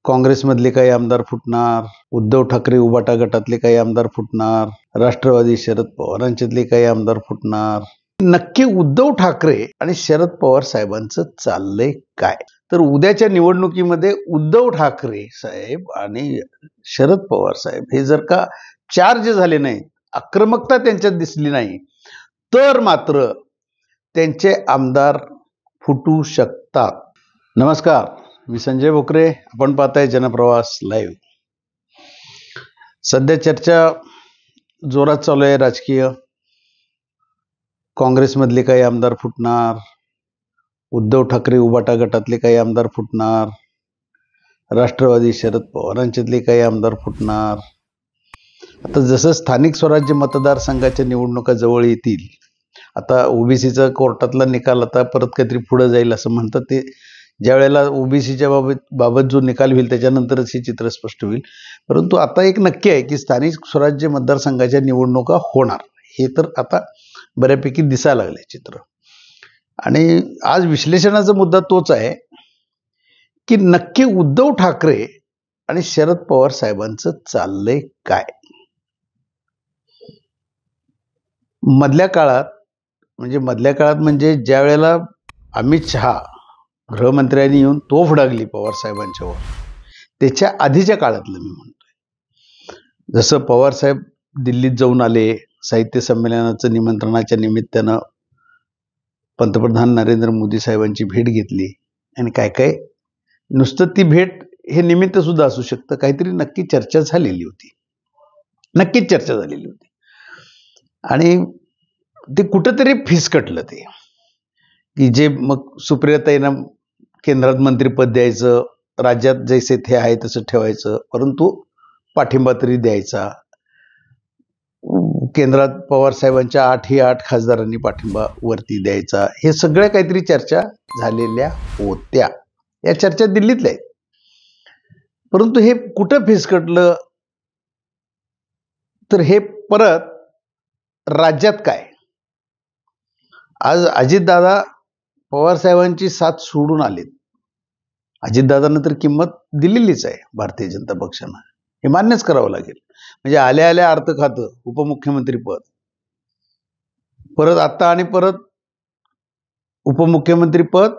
काँग्रेसमधले काही आमदार फुटणार, उद्धव ठाकरे उबाटा गटातले काही आमदार फुटणार, राष्ट्रवादी शरद पवारांच्यातले काही आमदार फुटणार. नक्की उद्धव ठाकरे आणि शरद पवार साहेबांचं चाललंय काय? तर उद्याच्या निवडणुकीमध्ये उद्धव ठाकरे साहेब आणि शरद पवार साहेब हे जर का चार्ज झाले नाही, आक्रमकता त्यांच्यात दिसली नाही, तर मात्र त्यांचे आमदार फुटू शकतात. नमस्कार, मी संजय भोकरे. आपण पाहताय जनप्रवास लाईव्ह. सध्या चर्चा जोरात चालू आहे राजकीय. काँग्रेसमधले काही आमदार फुटणार, उद्धव ठाकरे उबाटा गटातले काही आमदार फुटणार, राष्ट्रवादी शरद पवारांच्यातले काही आमदार फुटणार. आता जसं स्थानिक स्वराज्य मतदारसंघाच्या निवडणुका जवळ येतील, आता ओबीसीचा कोर्टातला निकाल आता परत काहीतरी पुढे जाईल असं म्हणतात. ते ज्या वेळेला ओबीसीच्या बाबत जो निकाल होईल त्याच्यानंतरच हे चित्र स्पष्ट होईल. परंतु आता एक नक्की आहे की स्थानिक स्वराज्य मतदारसंघाच्या निवडणुका होणार, हे तर आता बऱ्यापैकी दिसायला लागले चित्र. आणि आज विश्लेषणाचा मुद्दा तोच आहे की नक्की उद्धव ठाकरे आणि शरद पवार साहेबांचं चाललंय काय? मधल्या काळात म्हणजे ज्या वेळेला अमित शहा गृहमंत्र्यांनी येऊन तोफ डागली पवार साहेबांच्यावर, त्याच्या आधीच्या काळातलं मी म्हणतोय. जसं पवार साहेब दिल्लीत जाऊन आले, साहित्य संमेलनाचं निमंत्रणाच्या निमित्तानं पंतप्रधान नरेंद्र मोदी साहेबांची भेट घेतली, आणि काय काय नुसतं ती भेट हे निमित्त सुद्धा असू शकतं, काहीतरी नक्की चर्चा झालेली होती, नक्कीच चर्चा झालेली होती. आणि ते कुठंतरी फिसकटलं ते, की जे मग सुप्रियाताईंना केंद्रात मंत्रीपद द्यायचं, राज्यात जैसे ते आहे तसं ठेवायचं, परंतु पाठिंबा तरी द्यायचा. केंद्रात पवार साहेबांच्या 8 खासदारांनी पाठिंबा वरती द्यायचा. हे सगळ्या काहीतरी चर्चा झालेल्या होत्या. या चर्चा दिल्लीतल्या आहेत. परंतु हे कुठं फिसकटलं, तर हे परत राज्यात काय? आज अजितदादा पवार साहेबांची साथ सोडून आलेत. अजितदादांना तर किंमत दिलेलीच आहे भारतीय जनता पक्षानं, हे मान्यच करावं लागेल. म्हणजे आल्या आल्या अर्थ खातं, उपमुख्यमंत्री पद, परत आता आणि परत उपमुख्यमंत्री पद,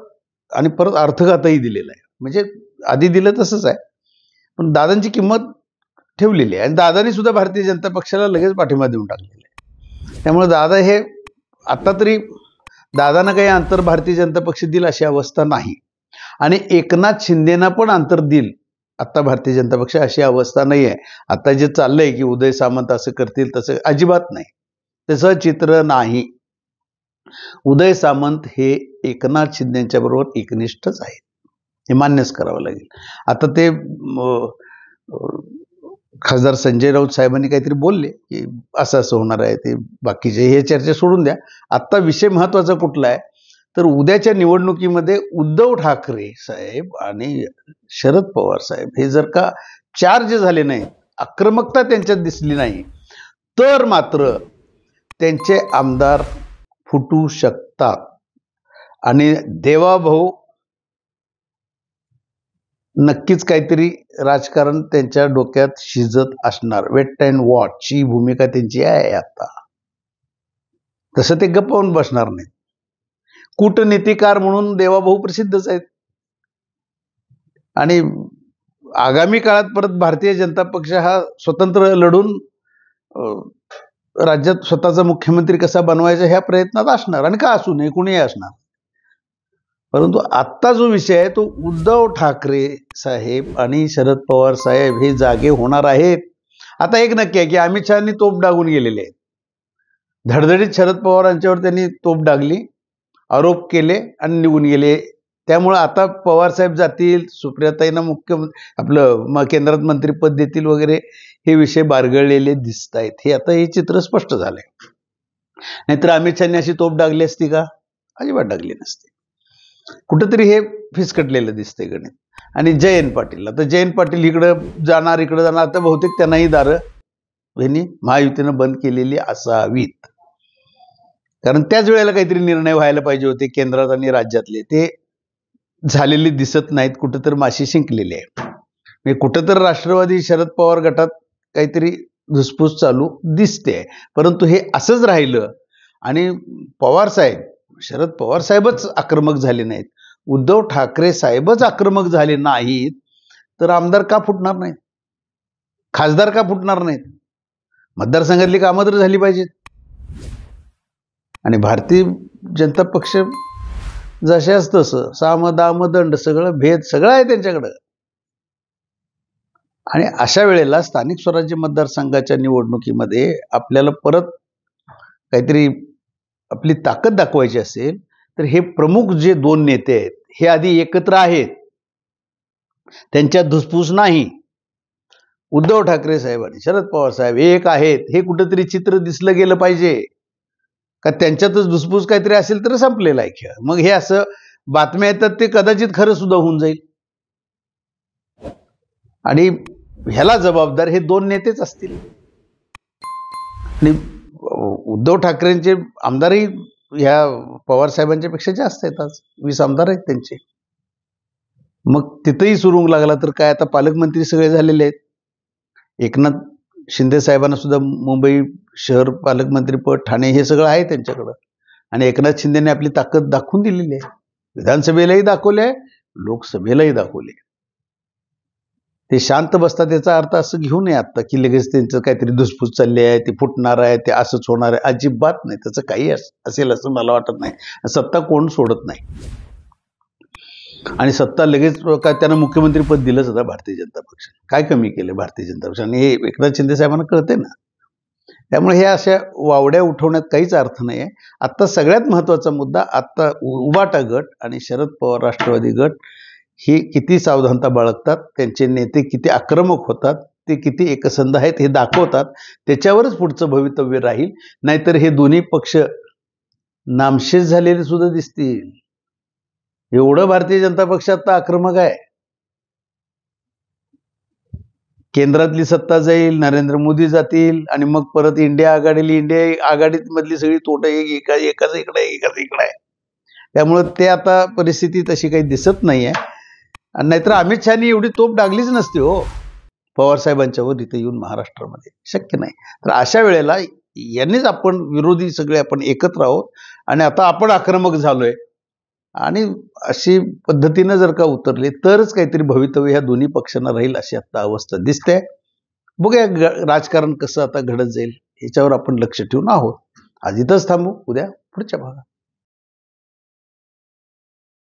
आणि परत अर्थ खातंही दिलेलं आहे. म्हणजे आधी दिलं तसंच आहे, पण दादांची किंमत ठेवलेली आहे. आणि दादांनी सुद्धा भारतीय जनता पक्षाला लगेच पाठिंबा देऊन टाकलेला आहे. त्यामुळे दादा हे आता तरी दादांना काही अंतर भारतीय जनता पक्ष देईल अशी अवस्था नाही, आणि एकनाथ शिंदेना पण अंतर देईल आता भारतीय जनता पक्ष अशी अवस्था नाही आहे. आता जे चाललंय की उदय सामंत असं करतील तसं अजिबात नाही, तसं चित्र नाही. उदय सामंत हे एकनाथ शिंदेच्या बरोबर एकनिष्ठच आहेत, हे मान्यच करावं लागेल. आता ते खासदार संजय राऊत साहेबांनी काहीतरी बोलले की असं होणार आहे, ते बाकीचे हे चर्चा सोडून द्या. आत्ता विषय महत्वाचा कुठला आहे, तर उद्याच्या निवडणुकीमध्ये उद्धव ठाकरे साहेब आणि शरद पवार साहेब हे जर का चार्ज झाले नाही, आक्रमकता त्यांच्यात दिसली नाही, तर मात्र त्यांचे आमदार फुटू शकतात. आणि देवाभाऊ नक्कीच काहीतरी राजकारण त्यांच्या डोक्यात शिजत असणार. वेट अँड वॉचची भूमिका त्यांची आहे आता. तसं ते गप्प होऊन बसणार नाहीत. कूटनीतिकार म्हणून देवाभाऊ प्रसिद्धच आहेत. आणि आगामी काळात परत भारतीय जनता पक्ष हा स्वतंत्र लढून राज्यात स्वतःचा मुख्यमंत्री कसा बनवायचा ह्या प्रयत्नात असणार, आणि का असू नये, कुणीही असणार. परंतु आत्ता जो विषय आहे तो उद्धव ठाकरे साहेब आणि शरद पवार साहेब हे जागे होणार आहेत. आता एक नक्की आहे की अमित शहानी तोफ डागून गेलेले आहेत. धडधडीत शरद पवारांच्यावर त्यांनी तोफ डागली, आरोप केले आणि निघून गेले. त्यामुळे आता पवार साहेब जातील, सुप्रियाताईंना आपलं केंद्रात मंत्रीपद देतील वगैरे, हे विषय बारगळलेले दिसत आहेत. हे आता हे चित्र स्पष्ट झालंय. नाहीतर अमित शहानी अशी तोफ डागली असती का? अजिबात डागली नसती. कुठंतरी हे फिसकटलेलं दिसतंय गणित. आणि जयंत पाटील, आता जयंत पाटील इकडं जाणार, आता बहुतेक त्यांनाही दारं यांनी महायुतीनं बंद केलेली असावीत. कारण त्याच वेळेला काहीतरी निर्णय व्हायला पाहिजे होते केंद्रात आणि राज्यातले, ते झालेले दिसत नाहीत. कुठंतरी माशी शिंकलेली आहे. म्हणजे कुठं तर राष्ट्रवादी शरद पवार गटात काहीतरी धुसफूस चालू दिसते, परंतु हे असंच राहिलं आणि पवार साहेब, शरद पवार साहेबच आक्रमक झाले नाहीत, उद्धव ठाकरे साहेबच आक्रमक झाले नाहीत, तर आमदार का फुटणार नाहीत, खासदार का फुटणार नाहीत? मतदारसंघातली कामं तर झाली पाहिजेत. आणि भारतीय जनता पक्ष जशाच तसं साम दाम दंड सगळं भेद सगळं आहे त्यांच्याकडं. आणि अशा वेळेला स्थानिक स्वराज्य मतदारसंघाच्या निवडणुकीमध्ये आपल्याला परत काहीतरी आपली ताकद दाखवायची असेल तर हे प्रमुख जे दोन नेते आहेत हे आधी एकत्र आहेत, त्यांच्यात धुसफूस नाही. उद्धव ठाकरे साहेब आणि शरद पवार साहेब एक आहेत, हे कुठंतरी चित्र दिसलं गेलं पाहिजे. का त्यांच्यातच धुसफूस काहीतरी असेल तर संपलेला आहे खेळ. मग हे असं बातम्या येतात ते कदाचित खरं सुद्धा होऊन जाईल. आणि ह्याला जबाबदार हे दोन नेतेच असतील. आणि उद्धव ठाकरेंचे आमदारही ह्या पवार साहेबांच्या पेक्षा जास्त आहेत. आज 20 आमदार आहेत त्यांचे. मग तिथंही सुरुंग लागला तर काय, आता पालकमंत्री सगळे झालेले आहेत. एकनाथ शिंदे साहेबांना सुद्धा मुंबई शहर पालकमंत्रीपद, ठाणे हे सगळं आहे त्यांच्याकडं. आणि एकनाथ शिंदेने आपली ताकद दाखवून दिलेली आहे. विधानसभेलाही दाखवले आहे, लोकसभेलाही दाखवले. ते शांत बसतात याचा अर्थ असं घेऊ नये आता की लगेच त्यांचं काहीतरी धुसफूस चालली आहे, ते फुटणार आहे, ते असंच होणार आहे. अजिबात नाही. त्याचं काही असेल असं मला वाटत नाही. सत्ता कोण सोडत नाही. आणि सत्ता लगेच काय त्यानं मुख्यमंत्रीपद दिलंच होतं भारतीय जनता पक्षाने. काय कमी केलं भारतीय जनता पक्षाने हे एकनाथ शिंदे साहेबांना कळते ना. त्यामुळे हे अशा वावड्या उठवण्यात काहीच अर्थ नाही आहे. आत्ता सगळ्यात महत्त्वाचा मुद्दा, आत्ता उबाटा गट आणि शरद पवार राष्ट्रवादी गट हे किती सावधानता बाळगतात, त्यांचे नेते किती आक्रमक होतात, ते किती एकसंध आहेत हे दाखवतात. त्याच्यावरच पुढचं भवितव्य राहील. नाहीतर हे दोन्ही पक्ष नामशेष झालेले सुद्धा दिसतील. एवढं भारतीय जनता पक्ष आता आक्रमक आहे. केंद्रातली सत्ता जाईल, नरेंद्र मोदी जातील आणि मग परत इंडिया आघाडीत मधली सगळी तोट एकाच इकडे आहे. त्यामुळे ते आता परिस्थिती तशी काही दिसत नाहीये. नाहीतर अमित शहानी एवढी तोप डागलीच नसते हो पवार साहेबांच्यावर इथे येऊन महाराष्ट्रामध्ये. शक्य नाही. तर अशा वेळेला यांनीच आपण विरोधी सगळे आपण एकत्र आहोत आणि आता आपण आक्रमक झालोय आणि अशी पद्धतीनं जर का उतरले तरच काहीतरी भवितव्य ह्या दोन्ही पक्षांना राहील अशी आता अवस्था दिसते. बघूया राजकारण कसं आता घडत जाईल याच्यावर आपण लक्ष ठेवून आहोत. आज इथंच थांबू, उद्या पुढच्या भागात.